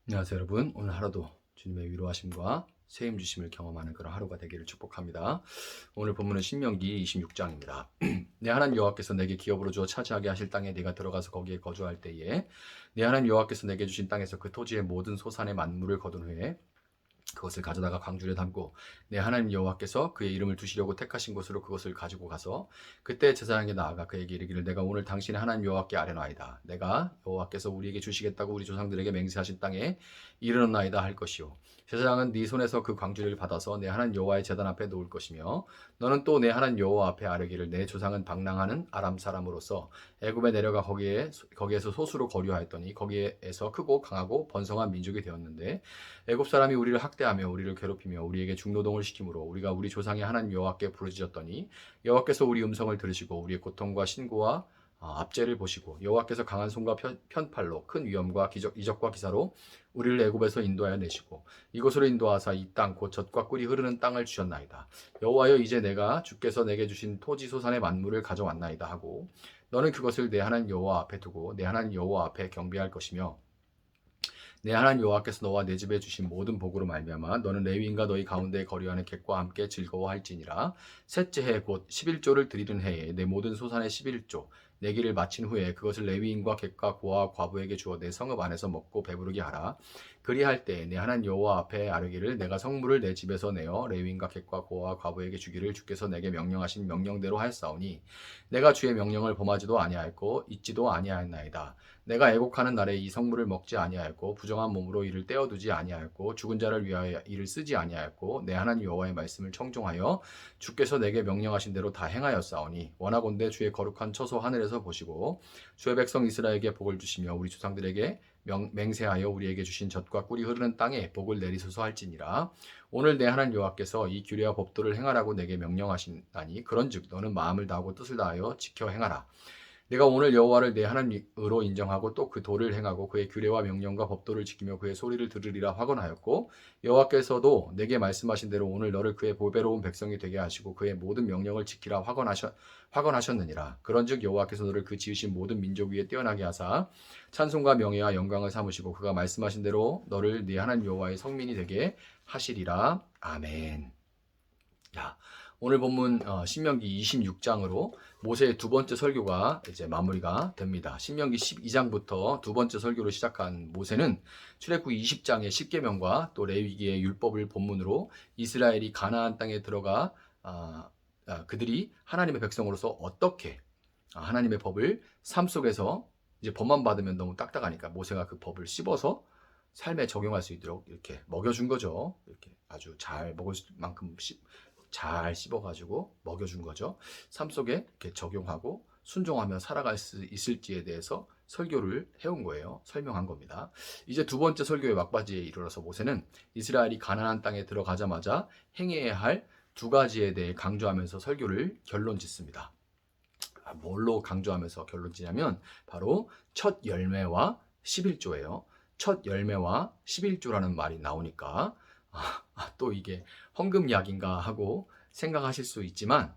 안녕하세요 여러분. 오늘 하루도 주님의 위로하심과 세임 주심을 경험하는 그런 하루가 되기를 축복합니다. 오늘 본문은 신명기 26장입니다. 내 하나님 여호와께서 내게 기업으로 주어 차지하게 하실 땅에 네가 들어가서 거기에 거주할 때에 내 하나님 여호와께서 내게 주신 땅에서 그 토지의 모든 소산의 만물을 거둔 후에 그것을 가져다가 광주에 담고 내 하나님 여호와께서 그의 이름을 두시려고 택하신 곳으로 그것을 가지고 가서 그때 제사장에게 나아가 그에게 이르기를 내가 오늘 당신의 하나님 여호와께 아뢰나이다. 내가 여호와께서 우리에게 주시겠다고 우리 조상들에게 맹세하신 땅에 이르렀나이다 할 것이요. 제사장은 네 손에서 그 광주를 받아서 내 하나님 여호와의 제단 앞에 놓을 것이며 너는 또 내 하나님 여호와 앞에 아뢰기를 내 조상은 방랑하는 아람 사람으로서 애굽에 내려가 거기에서 소수로 거류하였더니 거기에서 크고 강하고 번성한 민족이 되었는데 애굽 사람이 우리를 학대하며 우리를 괴롭히며 우리에게 중노동을 시키므로 우리가 우리 조상의 하나님 여호와께 부르짖었더니 여호와께서 우리 음성을 들으시고 우리의 고통과 신고와 압제를 보시고 여호와께서 강한 손과 편팔로 큰 위엄과 이적과 기사로 우리를 애굽에서 인도하여 내시고 이곳으로 인도하사 이 땅 곧 젖과 꿀이 흐르는 땅을 주셨나이다. 여호와여 이제 내가 주께서 내게 주신 토지 소산의 만물을 가져왔나이다 하고 너는 그것을 내 하나님 여호와 앞에 두고 내 하나님 여호와 앞에 경배할 것이며 내 하나님 여호와께서 너와 내 집에 주신 모든 복으로 말미암아 너는 레위인과 너희 가운데 거류하는 객과 함께 즐거워할지니라. 셋째 해 곧 11조를 드리는 해에 내 모든 소산의 11조 내기를 마친 후에 그것을 레위인과 객과 고아와 과부에게 주어 내 성읍 안에서 먹고 배부르게 하라. 그리할 때 내 하나님 여호와 앞에 아뢰기를 내가 성물을 내 집에서 내어 레위인과 객과 고아와 과부에게 주기를 주께서 내게 명령하신 명령대로 하였사오니 내가 주의 명령을 범하지도 아니하였고 잊지도 아니하였나이다. 내가 애곡하는 날에 이 성물을 먹지 아니하였고 부정한 몸으로 이를 떼어두지 아니하였고 죽은 자를 위하여 이를 쓰지 아니하였고 내 하나님 여호와의 말씀을 청종하여 주께서 내게 명령하신 대로 다 행하였사오니 원하건대 주의 거룩한 처소 하늘에서 보시고 주의 백성 이스라엘에게 복을 주시며 우리 조상들에게 맹세하여 우리에게 주신 젖과 꿀이 흐르는 땅에 복을 내리소서 할지니라. 오늘 내 하나님 여호와께서 이 규례와 법도를 행하라고 내게 명령하시나니 그런즉 너는 마음을 다하고 뜻을 다하여 지켜 행하라. 내가 오늘 여호와를 내 하나님으로 인정하고 또 그 도를 행하고 그의 규례와 명령과 법도를 지키며 그의 소리를 들으리라 화건하였고 여호와께서도 내게 말씀하신 대로 오늘 너를 그의 보배로운 백성이 되게 하시고 그의 모든 명령을 지키라 화건하셨느니라. 그런즉 여호와께서 너를 그 지으신 모든 민족 위에 뛰어나게 하사 찬송과 명예와 영광을 삼으시고 그가 말씀하신 대로 너를 네 하나님 여호와의 성민이 되게 하시리라. 아멘. 자, 오늘 본문 신명기 26장으로 모세의 두 번째 설교가 이제 마무리가 됩니다. 신명기 12장부터 두 번째 설교를 시작한 모세는 출애굽 20장의 십계명과 또 레위기의 율법을 본문으로 이스라엘이 가나안 땅에 들어가 그들이 하나님의 백성으로서 어떻게 하나님의 법을 삶 속에서 이제 법만 받으면 너무 딱딱하니까 모세가 그 법을 씹어서 삶에 적용할 수 있도록 이렇게 먹여준 거죠. 이렇게 아주 잘 먹을 만큼 잘 씹어가지고 먹여준 거죠. 삶 속에 이렇게 적용하고 순종하며 살아갈 수 있을지에 대해서 설교를 해온 거예요. 설명한 겁니다. 이제 두 번째 설교의 막바지에 이르러서 모세는 이스라엘이 가나안 땅에 들어가자마자 행해야 할 두 가지에 대해 강조하면서 설교를 결론 짓습니다. 뭘로 강조하면서 결론 짓냐면 바로 첫 열매와 11조예요. 첫 열매와 11조라는 말이 나오니까 또 이게 헌금약인가 하고 생각하실 수 있지만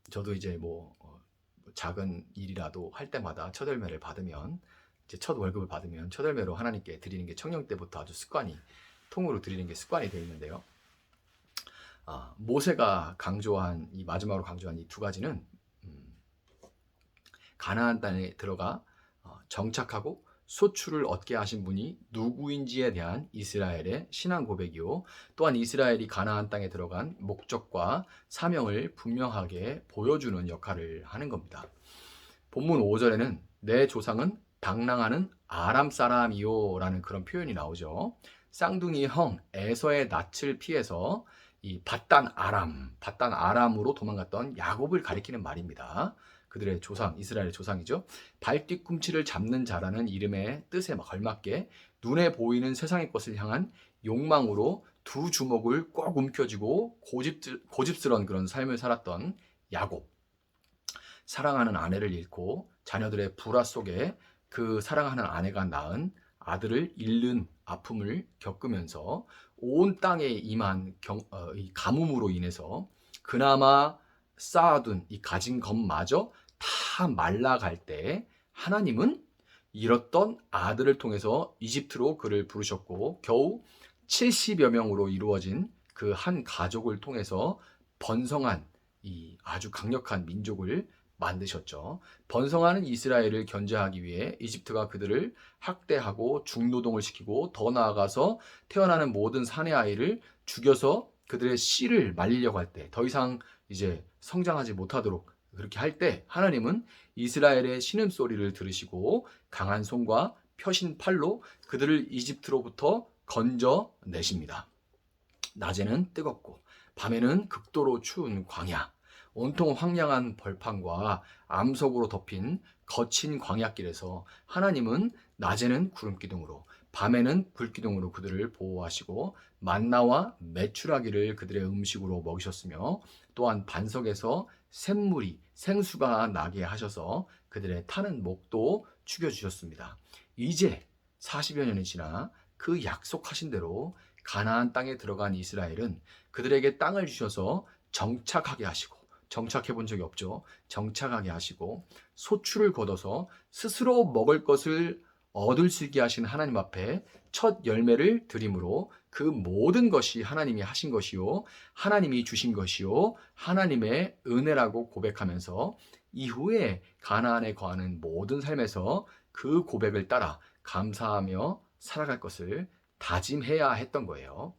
저도 이제 작은 일이라도 할 때마다 첫 열매를 받으면 이제 첫 월급을 받으면 첫 열매로 하나님께 드리는 게 청년 때부터 아주 통으로 드리는 게 습관이 되어 있는데요. 모세가 마지막으로 강조한 이 두 가지는 가나안 땅에 들어가 정착하고 소출을 얻게 하신 분이 누구인지에 대한 이스라엘의 신앙 고백이요. 또한 이스라엘이 가나안 땅에 들어간 목적과 사명을 분명하게 보여주는 역할을 하는 겁니다. 본문 5절에는 내 조상은 방랑하는 아람 사람이요 라는 그런 표현이 나오죠. 쌍둥이 형 에서의 낯을 피해서 이 바단 아람으로 도망갔던 야곱을 가리키는 말입니다. 그들의 조상, 이스라엘의 조상이죠. 발뒤꿈치를 잡는 자라는 이름의 뜻에 걸맞게 눈에 보이는 세상의 것을 향한 욕망으로 두 주먹을 꼭 움켜쥐고 고집스러운 그런 삶을 살았던 야곱. 사랑하는 아내를 잃고 자녀들의 불화 속에 그 사랑하는 아내가 낳은 아들을 잃는 아픔을 겪으면서 온 땅에 임한 이 가뭄으로 인해서 그나마 쌓아둔 이 가진 것마저 다 말라갈 때 하나님은 잃었던 아들을 통해서 이집트로 그를 부르셨고 겨우 70여 명으로 이루어진 그 한 가족을 통해서 번성한 이 아주 강력한 민족을 만드셨죠. 번성하는 이스라엘을 견제하기 위해 이집트가 그들을 학대하고 중노동을 시키고 더 나아가서 태어나는 모든 사내 아이를 죽여서 그들의 씨를 말리려고 할 때, 더 이상 이제 성장하지 못하도록 그렇게 할 때 하나님은 이스라엘의 신음소리를 들으시고 강한 손과 펴신 팔로 그들을 이집트로부터 건져내십니다. 낮에는 뜨겁고 밤에는 극도로 추운 광야, 온통 황량한 벌판과 암석으로 덮인 거친 광야길에서 하나님은 낮에는 구름기둥으로 밤에는 불기둥으로 그들을 보호하시고 만나와 메추라기를 그들의 음식으로 먹이셨으며 또한 반석에서 샘물이 생수가 나게 하셔서 그들의 타는 목도 죽여주셨습니다. 이제 40여 년이 지나 그 약속하신 대로 가나안 땅에 들어간 이스라엘은 그들에게 땅을 주셔서 정착하게 하시고, 정착해 본 적이 없죠. 정착하게 하시고 소출을 거둬서 스스로 먹을 것을 얻을 수 있게 하신 하나님 앞에 첫 열매를 드림으로 그 모든 것이 하나님이 하신 것이요 하나님이 주신 것이요 하나님의 은혜라고 고백하면서 이후에 가나안에 거하는 모든 삶에서 그 고백을 따라 감사하며 살아갈 것을 다짐해야 했던 거예요.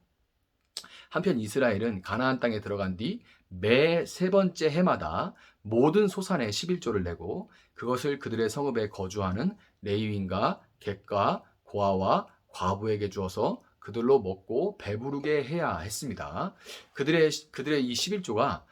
한편 이스라엘은 가나안 땅에 들어간 뒤 매 세 번째 해마다 모든 소산의 11조를 내고 그것을 그들의 성읍에 거주하는 레위인과 객과 고아와 과부에게 주어서 그들로 먹고 배부르게 해야 했습니다. 그들의 이 11조가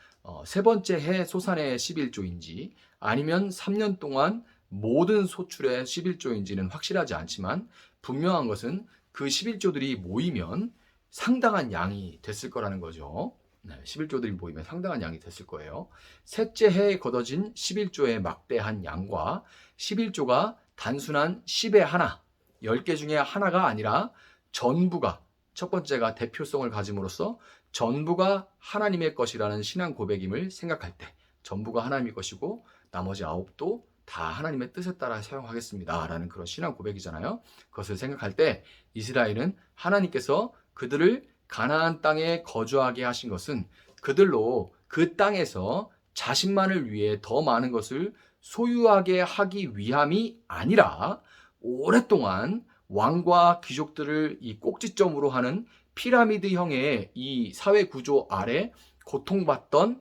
세 번째 해 소산의 11조인지 아니면 3년 동안 모든 소출의 11조인지는 확실하지 않지만 분명한 것은 그 11조들이 모이면 상당한 양이 됐을 거라는 거죠. 11조들이 모이면 상당한 양이 됐을 거예요. 셋째 해에 거둬진 11조의 막대한 양과 11조가 단순한 10의 하나, 10개 중에 하나가 아니라 전부가, 첫 번째가 대표성을 가짐으로써 전부가 하나님의 것이라는 신앙 고백임을 생각할 때 전부가 하나님의 것이고 나머지 9도 다 하나님의 뜻에 따라 사용하겠습니다 라는 그런 신앙 고백이잖아요. 그것을 생각할 때 이스라엘은 하나님께서 그들을 가나안 땅에 거주하게 하신 것은 그들로 그 땅에서 자신만을 위해 더 많은 것을 소유하게 하기 위함이 아니라 오랫동안 왕과 귀족들을 이 꼭지점으로 하는 피라미드형의 이 사회 구조 아래 고통받던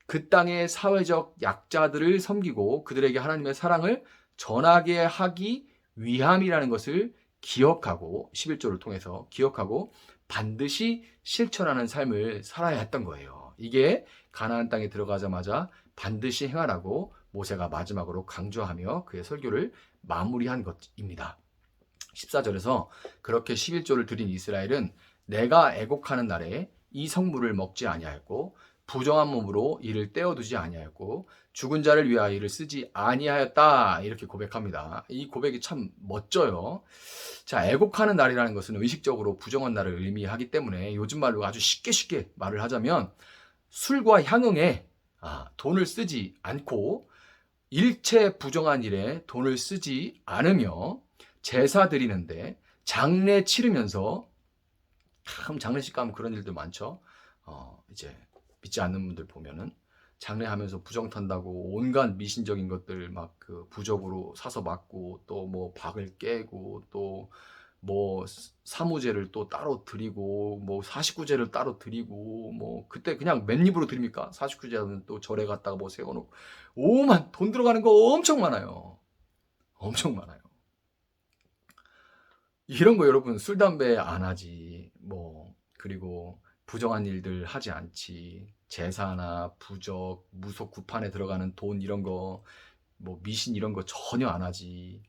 그 땅의 사회적 약자들을 섬기고 그들에게 하나님의 사랑을 전하게 하기 위함이라는 것을 기억하고 11조를 통해서 기억하고 반드시 실천하는 삶을 살아야 했던 거예요. 이게 가나안 땅에 들어가자마자 반드시 행하라고 모세가 마지막으로 강조하며 그의 설교를 마무리한 것입니다. 14절에서 그렇게 11조를 드린 이스라엘은 내가 애곡하는 날에 이 성물을 먹지 아니하였고 부정한 몸으로 이를 떼어두지 아니하였고 죽은 자를 위하여 이를 쓰지 아니하였다 이렇게 고백합니다. 이 고백이 참 멋져요. 자, 애곡하는 날이라는 것은 의식적으로 부정한 날을 의미하기 때문에 요즘 말로 아주 쉽게 말을 하자면 술과 향응에 돈을 쓰지 않고 일체 부정한 일에 돈을 쓰지 않으며 제사 드리는데 장례 치르면서 참 장례식 가면 그런 일들 많죠. 이제 믿지 않는 분들 보면은 장례하면서 부정 탄다고 온갖 미신적인 것들 막 그 부적으로 사서 맞고 또 뭐 박을 깨고 또 뭐 사무제를 또 따로 드리고 뭐 49제를 따로 드리고 뭐 그때 그냥 맨입으로 드립니까? 49제는 또 절에 갔다가 뭐 세워놓고 오만 돈 들어가는 거 엄청 많아요. 엄청 많아요. 이런 거 여러분 술 담배 안 하지 뭐 그리고 부정한 일들 하지 않지 제사나 부적 무속 구판에 들어가는 돈 이런 거 뭐 미신 이런 거 전혀 안 하지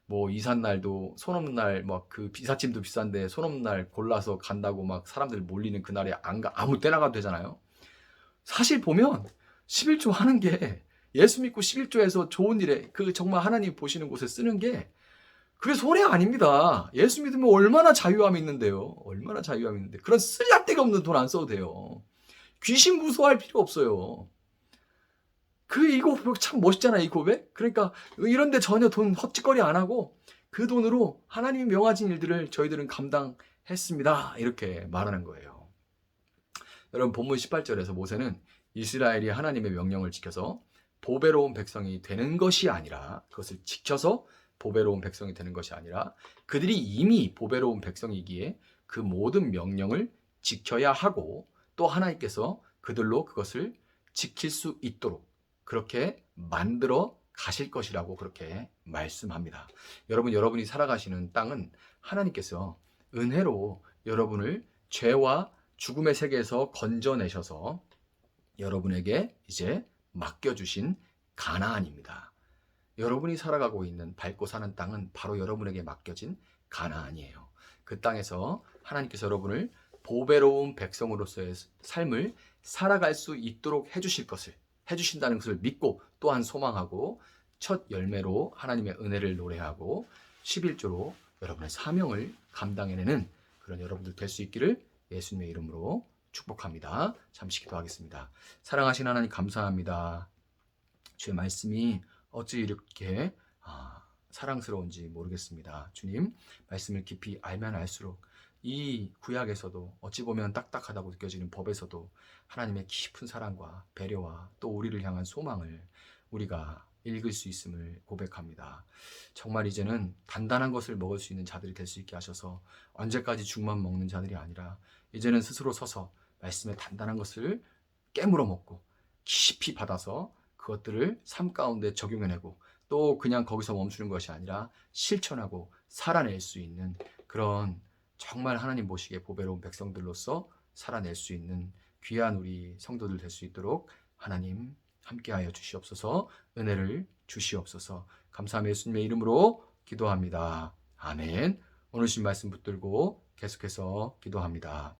뭐 이삿날도 손 없는 날 막 그 이삿짐도 비싼데 손 없는 날 골라서 간다고 막 사람들 몰리는 그날에 안 가 아무 때나 가도 되잖아요. 사실 보면 11조 하는 게 예수 믿고 11조에서 좋은 일에 그 정말 하나님 보시는 곳에 쓰는 게 그게 손해 아닙니다. 예수 믿으면 얼마나 자유함이 있는데요. 얼마나 자유함이 있는데 그런 쓸데가 없는 돈 안 써도 돼요. 귀신 무서워할 필요 없어요. 이거 참 멋있잖아, 이 고백. 그러니까 이런데 전혀 돈 헛짓거리 안 하고 그 돈으로 하나님이 명하신 일들을 저희들은 감당했습니다. 이렇게 말하는 거예요. 여러분, 본문 18절에서 모세는 이스라엘이 하나님의 명령을 지켜서 보배로운 백성이 되는 것이 아니라, 그것을 지켜서 보배로운 백성이 되는 것이 아니라, 그들이 이미 보배로운 백성이기에 그 모든 명령을 지켜야 하고, 또 하나님께서 그들로 그것을 지킬 수 있도록 그렇게 만들어 가실 것이라고 그렇게 말씀합니다. 여러분, 여러분이 살아가시는 땅은 하나님께서 은혜로 여러분을 죄와 죽음의 세계에서 건져내셔서 여러분에게 이제 맡겨주신 가나안입니다. 여러분이 살아가고 있는, 밟고 사는 땅은 바로 여러분에게 맡겨진 가나안이에요. 그 땅에서 하나님께서 여러분을 보배로운 백성으로서의 삶을 살아갈 수 있도록 해주신다는 것을 믿고, 또한 소망하고, 첫 열매로 하나님의 은혜를 노래하고 11조로 여러분의 사명을 감당해내는 그런 여러분들 될 수 있기를 예수님의 이름으로 축복합니다. 잠시 기도하겠습니다. 사랑하신 하나님, 감사합니다. 주의 말씀이 어찌 이렇게 사랑스러운지 모르겠습니다. 주님, 말씀을 깊이 알면 알수록 이 구약에서도 어찌 보면 딱딱하다고 느껴지는 법에서도 하나님의 깊은 사랑과 배려와 또 우리를 향한 소망을 우리가 읽을 수 있음을 고백합니다. 정말 이제는 단단한 것을 먹을 수 있는 자들이 될 수 있게 하셔서 언제까지 죽만 먹는 자들이 아니라 이제는 스스로 서서 말씀의 단단한 것을 깨물어 먹고 깊이 받아서 그것들을 삶 가운데 적용해내고, 또 그냥 거기서 멈추는 것이 아니라 실천하고 살아낼 수 있는 그런 정말 하나님 보시기에 보배로운 백성들로서 살아낼 수 있는 귀한 우리 성도들 될 수 있도록 하나님 함께하여 주시옵소서. 은혜를 주시옵소서. 감사하며 예수님의 이름으로 기도합니다. 아멘. 오늘 주신 말씀 붙들고 계속해서 기도합니다.